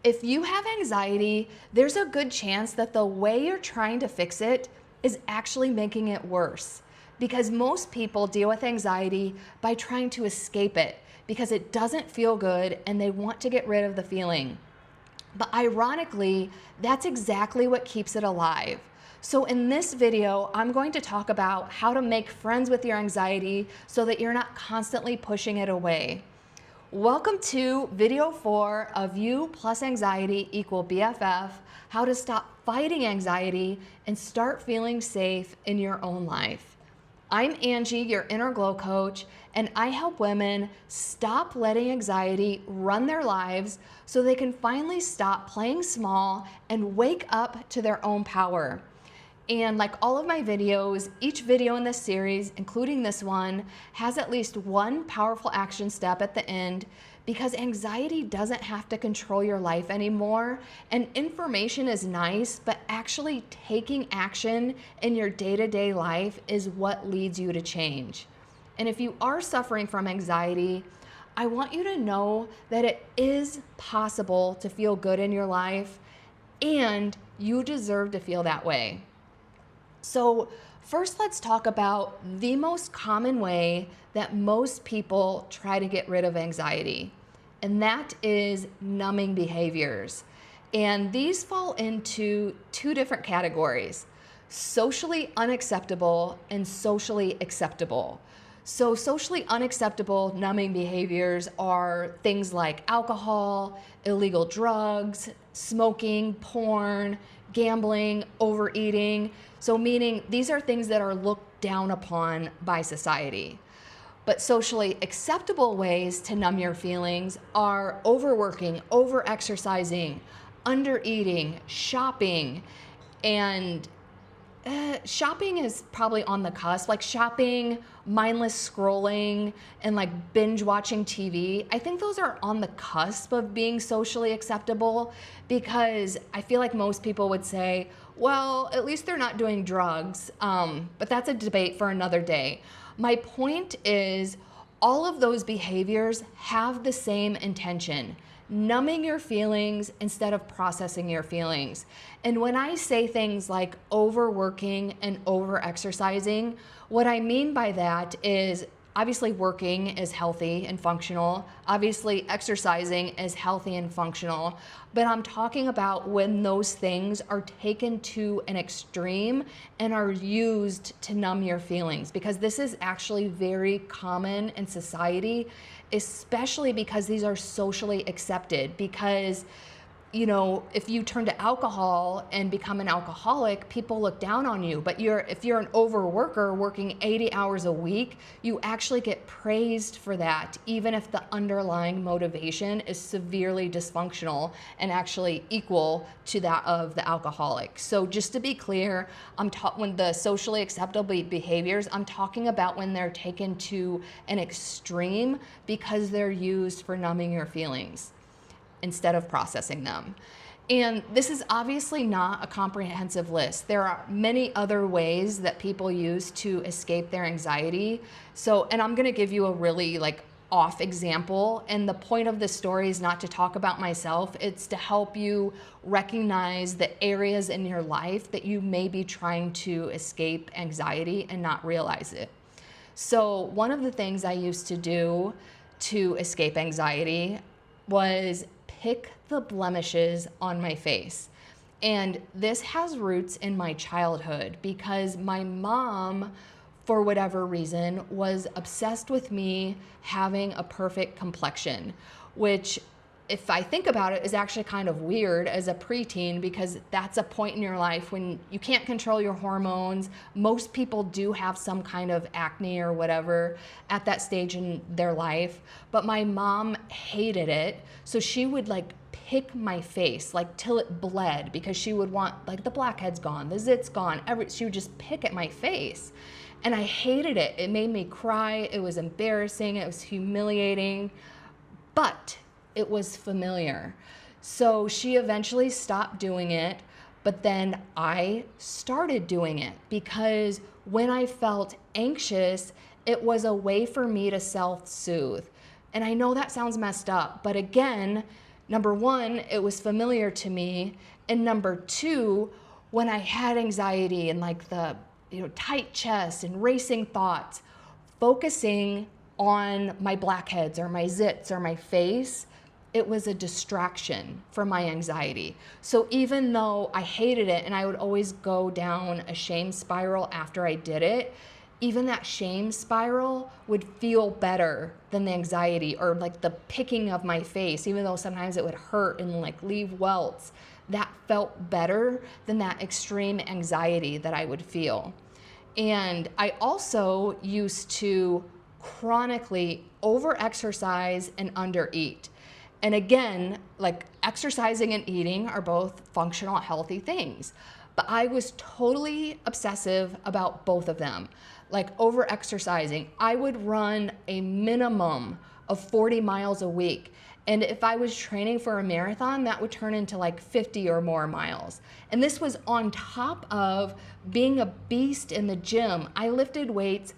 If you have anxiety, there's a good chance that the way you're trying to fix it is actually making it worse. Because most people deal with anxiety by trying to escape it because it doesn't feel good and they want to get rid of the feeling. But ironically, that's exactly what keeps it alive. So in this video, I'm going to talk about how to make friends with your anxiety so that you're not constantly pushing it away. Welcome to video 4 of You plus Anxiety equal BFF, how to stop fighting anxiety and start feeling safe in your own life. I'm Angie, your inner glow coach, and I help women stop letting anxiety run their lives so they can finally stop playing small and wake up to their own power. And like all of my videos, each video in this series, including this one, has at least one powerful action step at the end because anxiety doesn't have to control your life anymore. And information is nice, but actually taking action in your day-to-day life is what leads you to change. And if you are suffering from anxiety, I want you to know that it is possible to feel good in your life and you deserve to feel that way. So first, let's talk about the most common way that most people try to get rid of anxiety, and that is numbing behaviors. And these fall into two different categories: socially unacceptable and socially acceptable. So socially unacceptable numbing behaviors are things like alcohol, illegal drugs, smoking, porn, gambling, overeating. So meaning these are things that are looked down upon by society. But socially acceptable ways to numb your feelings are overworking, overexercising, undereating, shopping, and shopping is probably on the cusp. Like shopping, mindless scrolling, and like binge watching TV. I think those are on the cusp of being socially acceptable because I feel like most people would say, well, at least they're not doing drugs. But that's a debate for another day. My point is all of those behaviors have the same intention: numbing your feelings instead of processing your feelings. And when I say things like overworking and overexercising, what I mean by that is obviously working is healthy and functional. Obviously exercising is healthy and functional. But I'm talking about when those things are taken to an extreme and are used to numb your feelings, because this is actually very common in society, especially because these are socially accepted. Because if you turn to alcohol and become an alcoholic, people look down on you. But if you're an overworker working 80 hours a week, you actually get praised for that, even if the underlying motivation is severely dysfunctional and actually equal to that of the alcoholic. So just to be clear, when the socially acceptable behaviors, I'm talking about when they're taken to an extreme because they're used for numbing your feelings instead of processing them. And this is obviously not a comprehensive list. There are many other ways that people use to escape their anxiety. And I'm gonna give you a really off example. And the point of this story is not to talk about myself. It's to help you recognize the areas in your life that you may be trying to escape anxiety and not realize it. So one of the things I used to do to escape anxiety was pick the blemishes on my face. And this has roots in my childhood because my mom, for whatever reason, was obsessed with me having a perfect complexion, which, if I think about it, is actually kind of weird as a preteen because that's a point in your life when you can't control your hormones. Most people do have some kind of acne or whatever at that stage in their life, but my mom hated it. So she would pick my face till it bled because she would want the blackheads gone, the zits gone, she would just pick at my face. And I hated it. It made me cry. It was embarrassing. It was humiliating, but it was familiar. So she eventually stopped doing it, but then I started doing it because when I felt anxious, it was a way for me to self-soothe. And I know that sounds messed up, but again, Number one, it was familiar to me. And number two, when I had anxiety and like the tight chest and racing thoughts, focusing on my blackheads or my zits or my face, it was a distraction from my anxiety. So even though I hated it and I would always go down a shame spiral after I did it, even that shame spiral would feel better than the anxiety or like the picking of my face, even though sometimes it would hurt and like leave welts. That felt better than that extreme anxiety that I would feel. And I also used to chronically over-exercise and under-eat. And again, like exercising and eating are both functional, healthy things. But I was totally obsessive about both of them. Like over-exercising, I would run a minimum of 40 miles a week. And if I was training for a marathon, that would turn into like 50 or more miles. And this was on top of being a beast in the gym. I lifted weights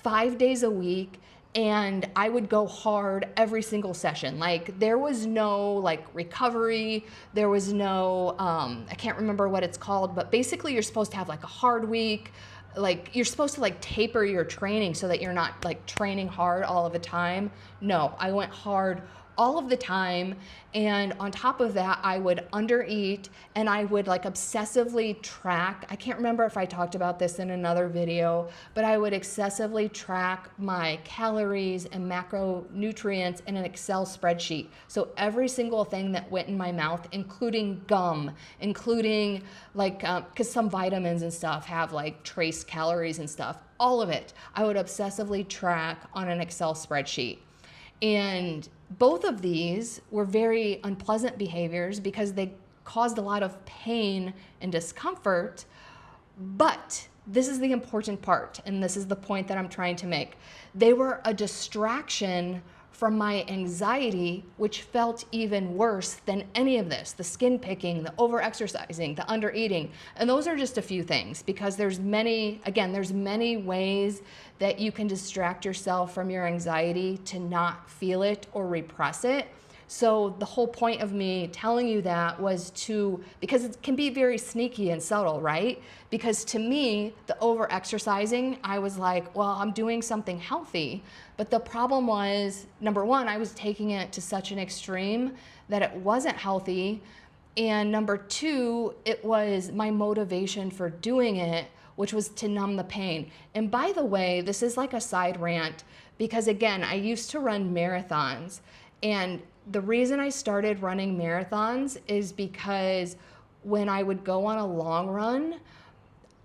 5 days a week and I would go hard every single session. Like there was no like recovery, there was no, I can't remember what it's called, but basically you're supposed to have like a hard week. Like you're supposed to like taper your training so that you're not like training hard all of the time. No, I went hard all of the time. And on top of that, I would undereat and I would like obsessively track. I can't remember if I talked about this in another video, but I would excessively track my calories and macronutrients in an Excel spreadsheet. So every single thing that went in my mouth, including gum, including like, because some vitamins and stuff have like trace calories and stuff, all of it, I would obsessively track on an Excel spreadsheet. And both of these were very unpleasant behaviors because they caused a lot of pain and discomfort. But this is the important part, and this is the point that I'm trying to make. They were a distraction from my anxiety, which felt even worse than any of this, the skin picking, the over-exercising, the under-eating. And those are just a few things because there's many ways that you can distract yourself from your anxiety to not feel it or repress it. So the whole point of me telling you that was because it can be very sneaky and subtle, right? Because to me, the over-exercising, I was like, well, I'm doing something healthy. But the problem was, number one, I was taking it to such an extreme that it wasn't healthy. And number two, it was my motivation for doing it, which was to numb the pain. And by the way, this is like a side rant because again, I used to run marathons. And the reason I started running marathons is because when I would go on a long run,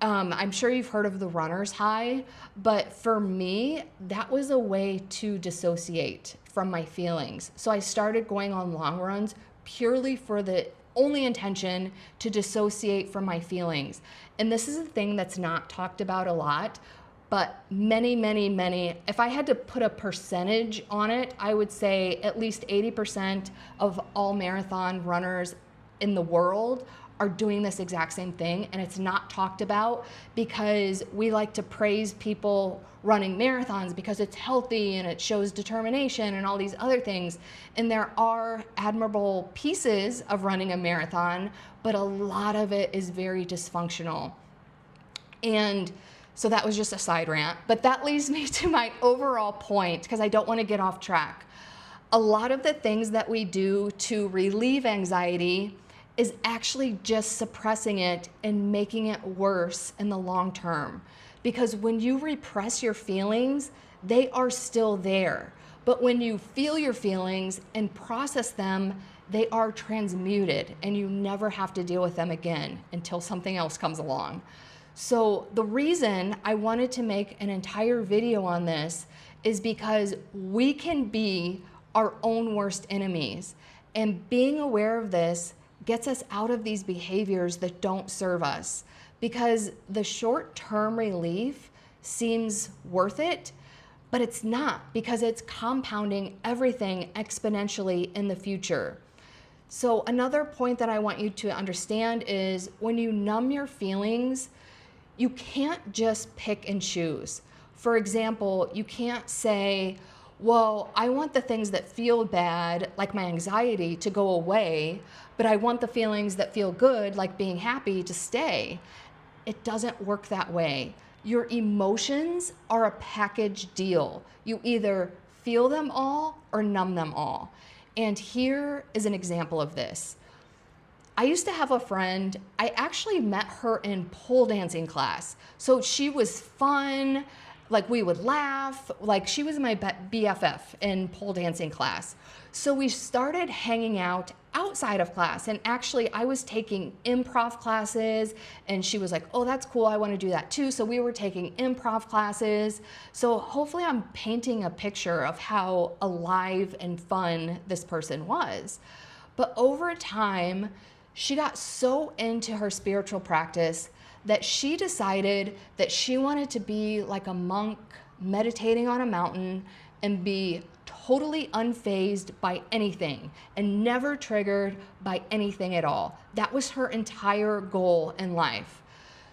I'm sure you've heard of the runner's high, but for me, that was a way to dissociate from my feelings. So I started going on long runs purely for the only intention to dissociate from my feelings. And this is a thing that's not talked about a lot, but many, if I had to put a percentage on it, I would say at least 80% of all marathon runners in the world are doing this exact same thing, and it's not talked about because we like to praise people running marathons because it's healthy and it shows determination and all these other things. And there are admirable pieces of running a marathon, but a lot of it is very dysfunctional. And so that was just a side rant, but that leads me to my overall point because I don't want to get off track. A lot of the things that we do to relieve anxiety is actually just suppressing it and making it worse in the long term. Because when you repress your feelings, they are still there. But when you feel your feelings and process them, they are transmuted and you never have to deal with them again until something else comes along. So the reason I wanted to make an entire video on this is because we can be our own worst enemies. And being aware of this gets us out of these behaviors that don't serve us. Because the short-term relief seems worth it, but it's not because it's compounding everything exponentially in the future. So another point that I want you to understand is when you numb your feelings, you can't just pick and choose. For example, you can't say, well, I want the things that feel bad, like my anxiety, to go away, but I want the feelings that feel good, like being happy, to stay. It doesn't work that way. Your emotions are a package deal. You either feel them all or numb them all. And here is an example of this. I used to have a friend, I actually met her in pole dancing class. So she was fun, like we would laugh, like she was my BFF in pole dancing class. So we started hanging out outside of class, and actually I was taking improv classes and she was like, oh, that's cool, I want to do that too. So we were taking improv classes. So hopefully I'm painting a picture of how alive and fun this person was. But over time, she got so into her spiritual practice that she decided that she wanted to be like a monk meditating on a mountain and be totally unfazed by anything and never triggered by anything at all. That was her entire goal in life.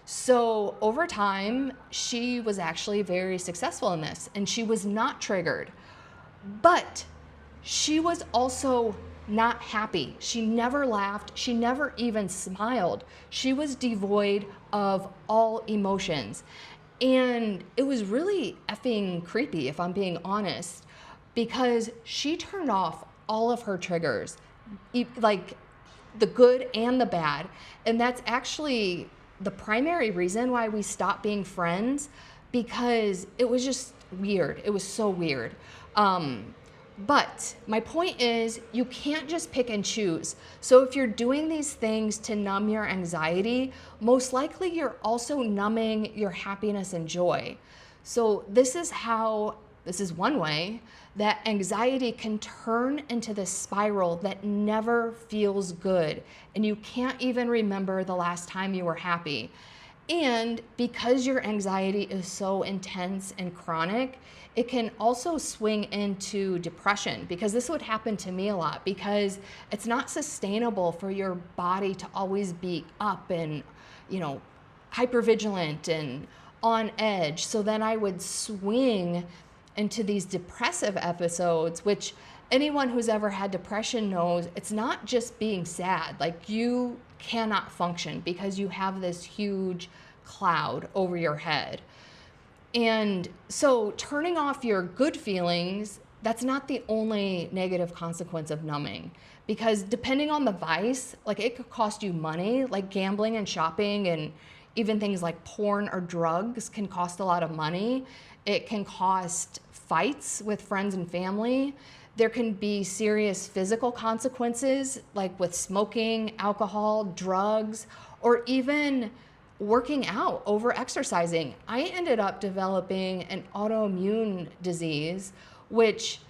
So over time, she was actually very successful in this, and she was not triggered. But she was also not happy. She never laughed. She never even smiled. She was devoid of all emotions. And it was really effing creepy, if I'm being honest, because she turned off all of her triggers, like the good and the bad. And that's actually the primary reason why we stopped being friends, because it was just weird. It was so weird. But my point is, you can't just pick and choose. So if you're doing these things to numb your anxiety, most likely you're also numbing your happiness and joy. So this is one way that anxiety can turn into this spiral that never feels good. And you can't even remember the last time you were happy. And because your anxiety is so intense and chronic, it can also swing into depression, because this would happen to me a lot, because it's not sustainable for your body to always be up and, hypervigilant and on edge. So then I would swing into these depressive episodes, which anyone who's ever had depression knows it's not just being sad. Like, you cannot function because you have this huge cloud over your head. And so turning off your good feelings, that's not the only negative consequence of numbing, because depending on the vice, like, it could cost you money, like gambling and shopping, and even things like porn or drugs can cost a lot of money. It can cost fights with friends and family. There can be serious physical consequences, like with smoking, alcohol, drugs, or even working out, over exercising. I ended up developing an autoimmune disease, which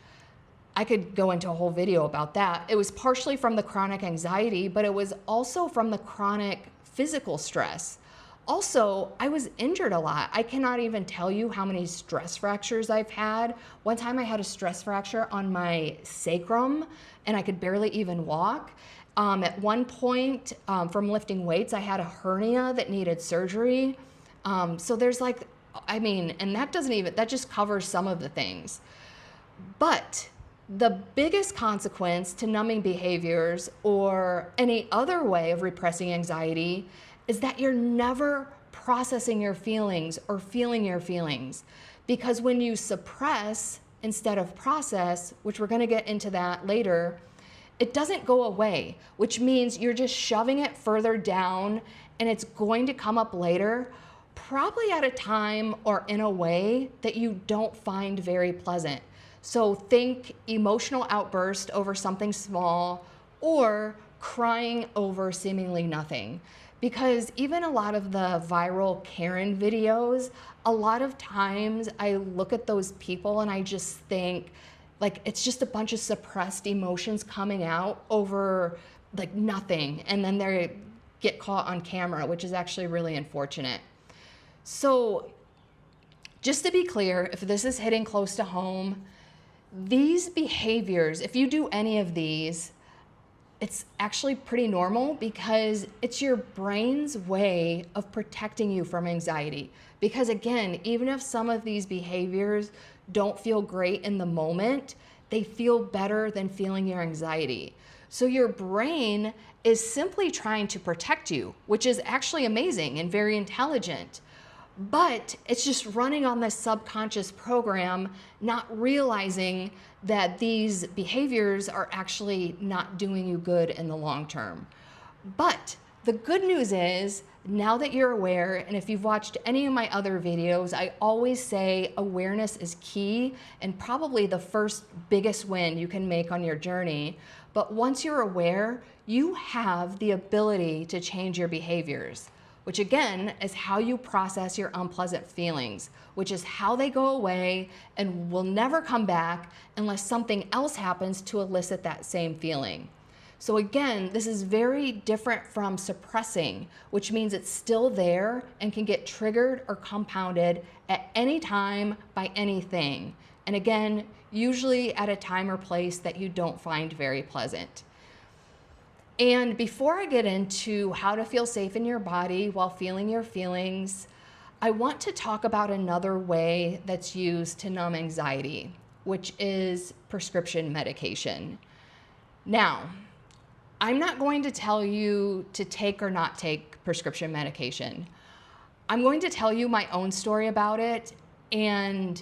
I could go into a whole video about that. It was partially from the chronic anxiety, but it was also from the chronic physical stress. Also, I was injured a lot. I cannot even tell you how many stress fractures I've had. One time I had a stress fracture on my sacrum and I could barely even walk. At one point, from lifting weights, I had a hernia that needed surgery. So there's and that just covers some of the things. But the biggest consequence to numbing behaviors or any other way of repressing anxiety is that you're never processing your feelings or feeling your feelings. Because when you suppress instead of process, which we're going to get into that later, it doesn't go away, which means you're just shoving it further down, and it's going to come up later, probably at a time or in a way that you don't find very pleasant. So think emotional outburst over something small, or crying over seemingly nothing. Because even a lot of the viral Karen videos, a lot of times I look at those people and I just think, like, it's just a bunch of suppressed emotions coming out over like nothing, and then they get caught on camera, which is actually really unfortunate. So just to be clear, if this is hitting close to home, these behaviors, if you do any of these, it's actually pretty normal because it's your brain's way of protecting you from anxiety. Because again, even if some of these behaviors don't feel great in the moment, they feel better than feeling your anxiety. So your brain is simply trying to protect you, which is actually amazing and very intelligent. But it's just running on this subconscious program, not realizing that these behaviors are actually not doing you good in the long term. But the good news is, now that you're aware, and if you've watched any of my other videos, I always say awareness is key and probably the first biggest win you can make on your journey. But once you're aware, you have the ability to change your behaviors, which again is how you process your unpleasant feelings, which is how they go away and will never come back unless something else happens to elicit that same feeling. So again, this is very different from suppressing, which means it's still there and can get triggered or compounded at any time by anything. And again, usually at a time or place that you don't find very pleasant. And before I get into how to feel safe in your body while feeling your feelings, I want to talk about another way that's used to numb anxiety, which is prescription medication. Now, I'm not going to tell you to take or not take prescription medication. I'm going to tell you my own story about it. And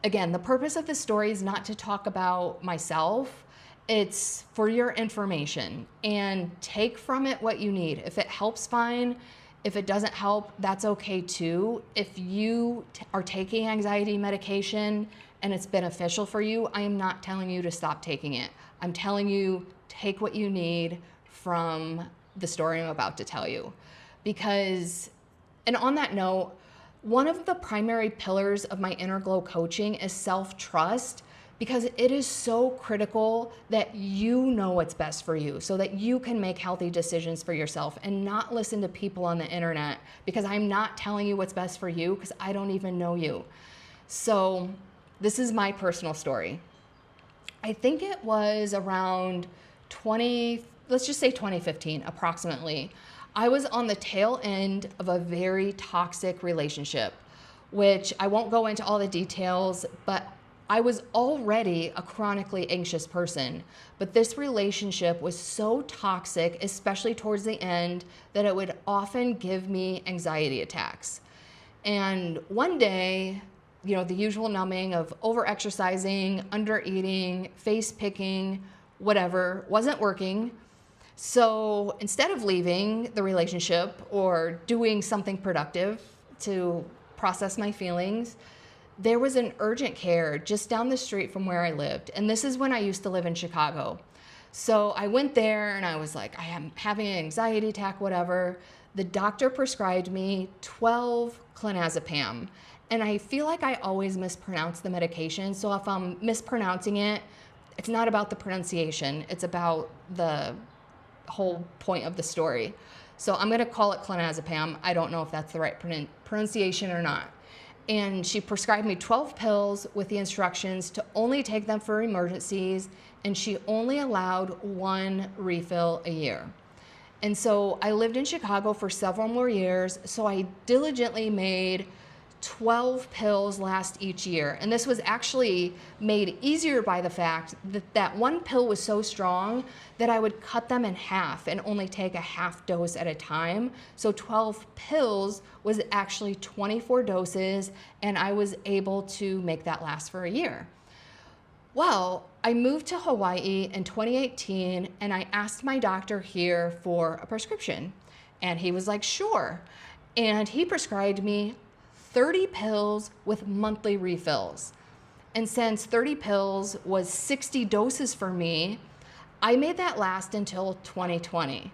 again, the purpose of this story is not to talk about myself. It's for your information, and take from it what you need. If it helps, fine. If it doesn't help, that's okay too. If you are taking anxiety medication and it's beneficial for you, I am not telling you to stop taking it. I'm telling you, take what you need from the story I'm about to tell you. Because, and on that note, one of the primary pillars of my Inner Glow coaching is self-trust, because it is so critical that you know what's best for you so that you can make healthy decisions for yourself and not listen to people on the internet, because I'm not telling you what's best for you because I don't even know you. So this is my personal story. I think it was around let's just say 2015 approximately. I was on the tail end of a very toxic relationship, which I won't go into all the details, but I was already a chronically anxious person, but this relationship was so toxic, especially towards the end, that it would often give me anxiety attacks. And one day, the usual numbing of over-exercising, under-eating, face-picking, whatever, wasn't working. So instead of leaving the relationship or doing something productive to process my feelings, there was an urgent care just down the street from where I lived. And this is when I used to live in Chicago. So I went there and I was like, I am having an anxiety attack, whatever. The doctor prescribed me 12 clonazepam. And I feel like I always mispronounce the medication. So if I'm mispronouncing it, it's not about the pronunciation. It's about the whole point of the story. So I'm going to call it clonazepam. I don't know if that's the right pronunciation or not. And she prescribed me 12 pills with the instructions to only take them for emergencies, and she only allowed one refill a year. And so I lived in Chicago for several more years, so I diligently made 12 pills last each year. And this was actually made easier by the fact that that one pill was so strong that I would cut them in half and only take a half dose at a time. So 12 pills was actually 24 doses, and I was able to make that last for a year. Well, I moved to Hawaii in 2018, and I asked my doctor here for a prescription, and he was like, sure. And he prescribed me 30 pills with monthly refills. And since 30 pills was 60 doses for me, I made that last until 2020.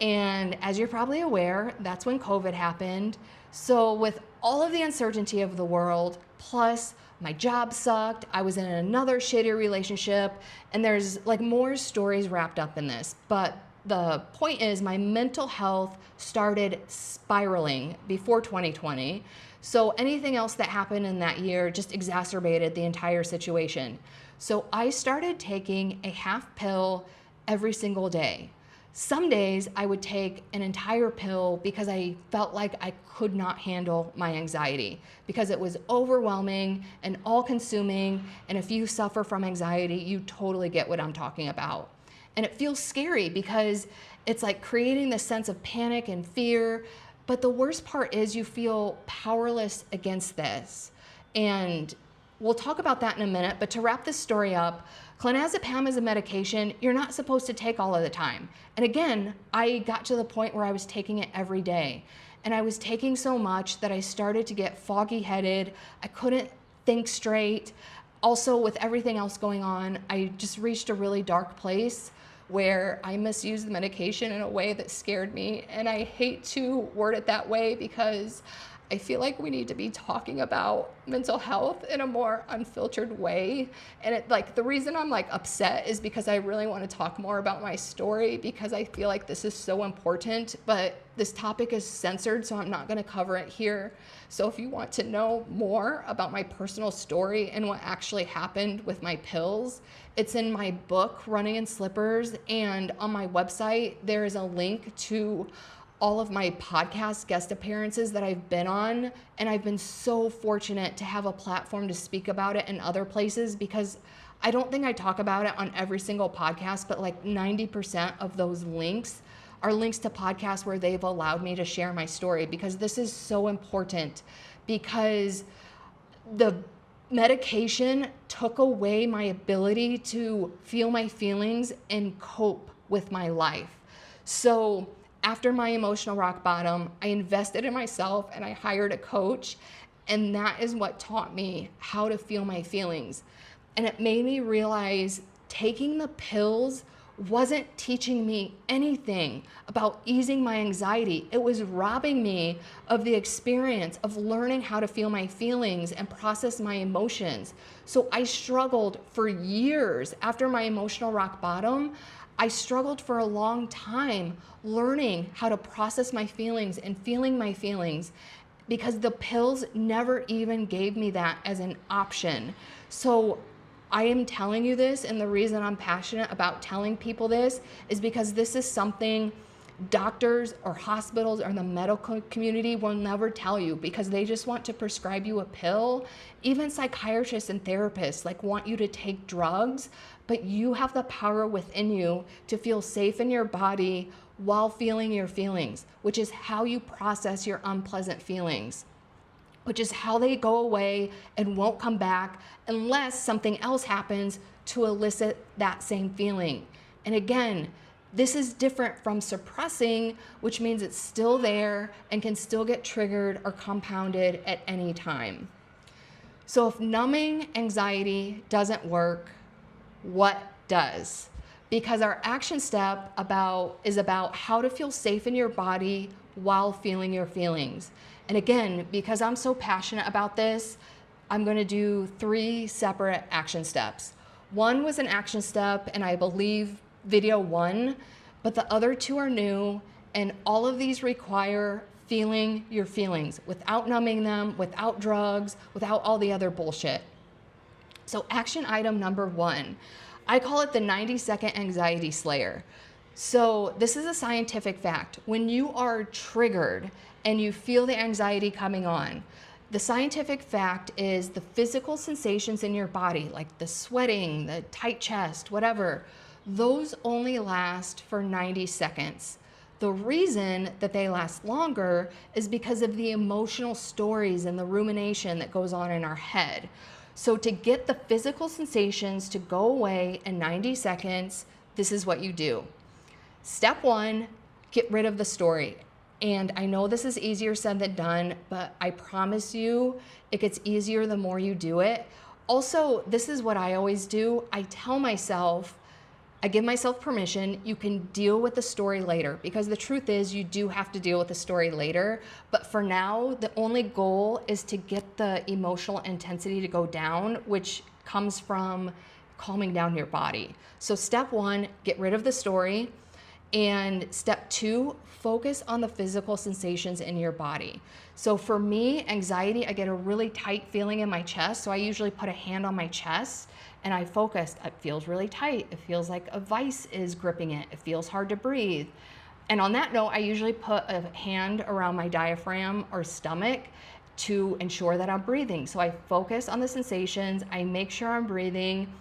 And as you're probably aware, that's when COVID happened. So with all of the uncertainty of the world, plus my job sucked, I was in another shitty relationship, and there's like more stories wrapped up in this. But the point is, my mental health started spiraling before 2020. So anything else that happened in that year just exacerbated the entire situation. So I started taking a half pill every single day. Some days I would take an entire pill because I felt like I could not handle my anxiety, because it was overwhelming and all-consuming. And if you suffer from anxiety, you totally get what I'm talking about. And it feels scary because it's like creating this sense of panic and fear. But the worst part is you feel powerless against this. And we'll talk about that in a minute. But to wrap this story up, clonazepam is a medication you're not supposed to take all of the time. And again, I got to the point where I was taking it every day. And I was taking so much that I started to get foggy-headed. I couldn't think straight. Also, with everything else going on, I just reached a really dark place where I misused the medication in a way that scared me. And I hate to word it that way because I feel like we need to be talking about mental health in a more unfiltered way. And the reason I'm upset is because I really want to talk more about my story, because I feel like this is so important, but this topic is censored, so I'm not going to cover it here. So if you want to know more about my personal story and what actually happened with my pills, it's in my book, Running in Slippers, and on my website, there is a link to all of my podcast guest appearances that I've been on. And I've been so fortunate to have a platform to speak about it in other places, because I don't think I talk about it on every single podcast, but 90% of those links are links to podcasts where they've allowed me to share my story, because this is so important, because the medication took away my ability to feel my feelings and cope with my life. So after my emotional rock bottom, I invested in myself and I hired a coach, and that is what taught me how to feel my feelings. And it made me realize taking the pills wasn't teaching me anything about easing my anxiety. It was robbing me of the experience of learning how to feel my feelings and process my emotions. So I struggled for years after my emotional rock bottom. I struggled for a long time learning how to process my feelings and feeling my feelings, because the pills never even gave me that as an option. So I am telling you this, and the reason I'm passionate about telling people this is because this is something doctors or hospitals or the medical community will never tell you, because they just want to prescribe you a pill. Even psychiatrists and therapists want you to take drugs, but you have the power within you to feel safe in your body while feeling your feelings, which is how you process your unpleasant feelings, which is how they go away and won't come back unless something else happens to elicit that same feeling. And again, this is different from suppressing, which means it's still there and can still get triggered or compounded at any time. So if numbing anxiety doesn't work, what does? Because our action step is about how to feel safe in your body while feeling your feelings. And again, because I'm so passionate about this, I'm going to do 3 separate action steps. One was an action step, and I believe video 1, but the other 2 are new, and all of these require feeling your feelings without numbing them, without drugs, without all the other bullshit. So action item number 1, I call it the 90-second anxiety slayer. So this is a scientific fact. When you are triggered and you feel the anxiety coming on, the scientific fact is the physical sensations in your body, like the sweating, the tight chest, whatever, those only last for 90 seconds. The reason that they last longer is because of the emotional stories and the rumination that goes on in our head. So to get the physical sensations to go away in 90 seconds, this is what you do. Step 1, get rid of the story. And I know this is easier said than done, but I promise you it gets easier the more you do it. Also, this is what I always do. I give myself permission. You can deal with the story later, because the truth is you do have to deal with the story later. But for now, the only goal is to get the emotional intensity to go down, which comes from calming down your body. So step 1, get rid of the story. And step 2, focus on the physical sensations in your body. So for me, anxiety, I get a really tight feeling in my chest. So I usually put a hand on my chest and I focus, it feels really tight. It feels like a vice is gripping it. It feels hard to breathe. And on that note, I usually put a hand around my diaphragm or stomach to ensure that I'm breathing. So I focus on the sensations, I make sure I'm breathing.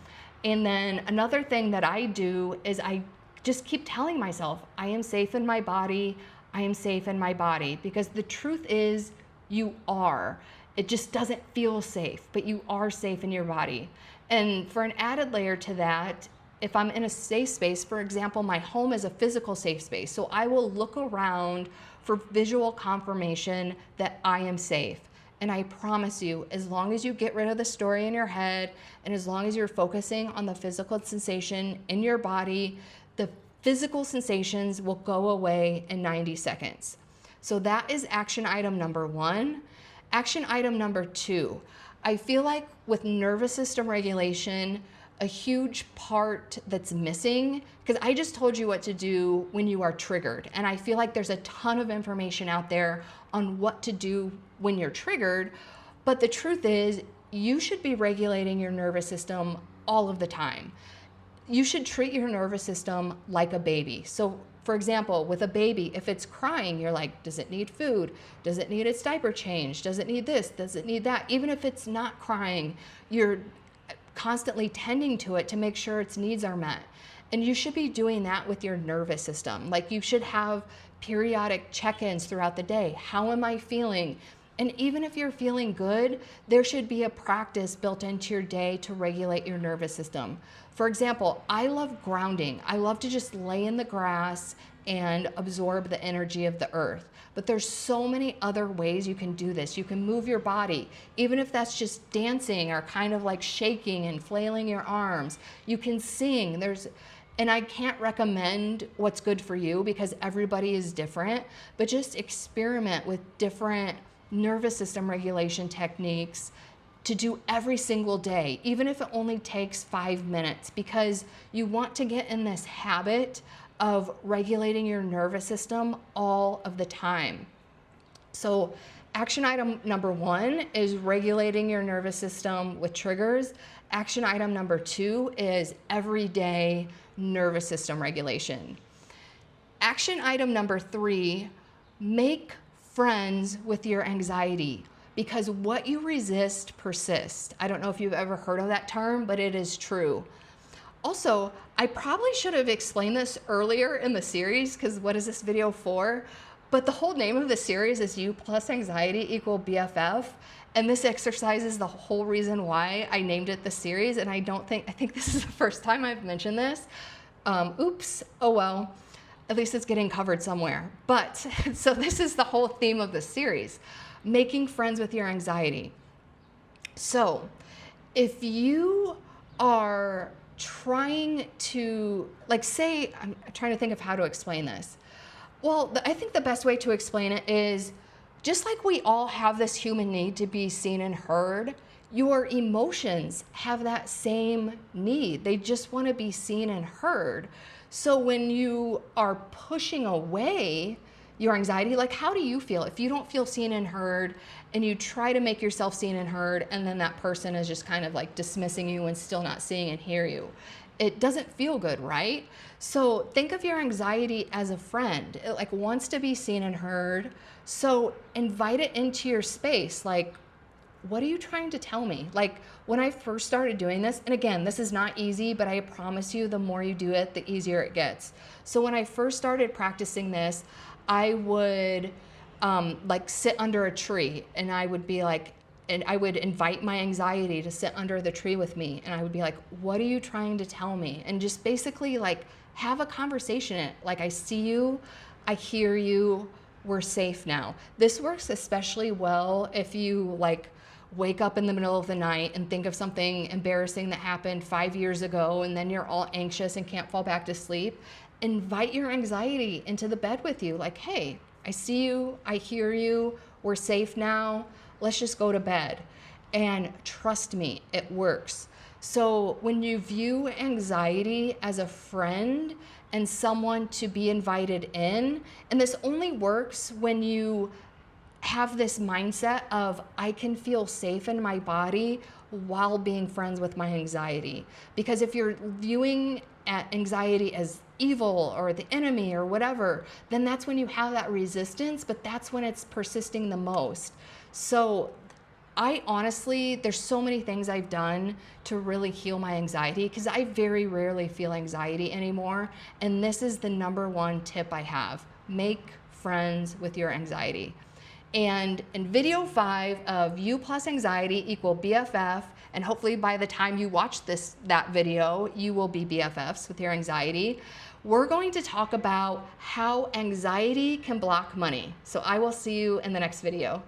And then another thing that I do is I just keep telling myself, I am safe in my body, I am safe in my body. Because the truth is, you are. It just doesn't feel safe, but you are safe in your body. And for an added layer to that, if I'm in a safe space, for example, my home is a physical safe space, so I will look around for visual confirmation that I am safe. And I promise you, as long as you get rid of the story in your head, and as long as you're focusing on the physical sensation in your body, the physical sensations will go away in 90 seconds. So that is action item number 1. Action item number 2, I feel like with nervous system regulation, a huge part that's missing, because I just told you what to do when you are triggered, and I feel like there's a ton of information out there on what to do when you're triggered, but the truth is you should be regulating your nervous system all of the time. You should treat your nervous system like a baby. So for example, with a baby, if it's crying, you're like, does it need food? Does it need its diaper changed? Does it need this? Does it need that? Even if it's not crying, you're constantly tending to it to make sure its needs are met. And you should be doing that with your nervous system. Like, you should have periodic check-ins throughout the day. How am I feeling? And even if you're feeling good, there should be a practice built into your day to regulate your nervous system. For example, I love grounding. I love to just lay in the grass and absorb the energy of the earth. But there's so many other ways you can do this. You can move your body, even if that's just dancing or kind of like shaking and flailing your arms. You can sing. And I can't recommend what's good for you because everybody is different, but just experiment with different nervous system regulation techniques to do every single day, even if it only takes 5 minutes, because you want to get in this habit of regulating your nervous system all of the time. So action item number 1 is regulating your nervous system with triggers. Action item number 2 is everyday nervous system regulation. Action item number 3, make friends with your anxiety, because what you resist persists. I don't know if you've ever heard of that term, but it is true. Also, I probably should have explained this earlier in the series, because what is this video for? But the whole name of the series is You plus Anxiety equal BFF. And this exercise is the whole reason why I named it the series. And I think this is the first time I've mentioned this. Oops, oh well, at least it's getting covered somewhere. But, so this is the whole theme of the series, making friends with your anxiety. So, if you are trying to, like, say, I'm trying to think of how to explain this. Well, I think the best way to explain it is, just like we all have this human need to be seen and heard, your emotions have that same need. They just want to be seen and heard. So when you are pushing away your anxiety, like, how do you feel if you don't feel seen and heard and you try to make yourself seen and heard, and then that person is just kind of like dismissing you and still not seeing and hear you? It doesn't feel good, right? So think of your anxiety as a friend. It like wants to be seen and heard. So invite it into your space. Like, what are you trying to tell me? Like, when I first started doing this, and again, this is not easy, but I promise you, the more you do it, the easier it gets. So when I first started practicing this, I would like sit under a tree, and I would be like, and I would invite my anxiety to sit under the tree with me. And I would be like, what are you trying to tell me? And just basically like have a conversation. Like, I see you, I hear you, we're safe now. This works especially well if you like wake up in the middle of the night and think of something embarrassing that happened 5 years ago, and then you're all anxious and can't fall back to sleep. Invite your anxiety into the bed with you. Like, hey, I see you, I hear you, we're safe now, let's just go to bed. And trust me, it works. So when you view anxiety as a friend and someone to be invited in, and this only works when you have this mindset of I can feel safe in my body while being friends with my anxiety. Because if you're viewing anxiety as evil or the enemy or whatever, then that's when you have that resistance, but that's when it's persisting the most. So I honestly, there's so many things I've done to really heal my anxiety because I very rarely feel anxiety anymore. And this is the number one tip I have. Make friends with your anxiety. And in video 5 of You plus anxiety equal BFF, and hopefully by the time you watch that video, you will be BFFs with your anxiety. We're going to talk about how anxiety can block money. So I will see you in the next video.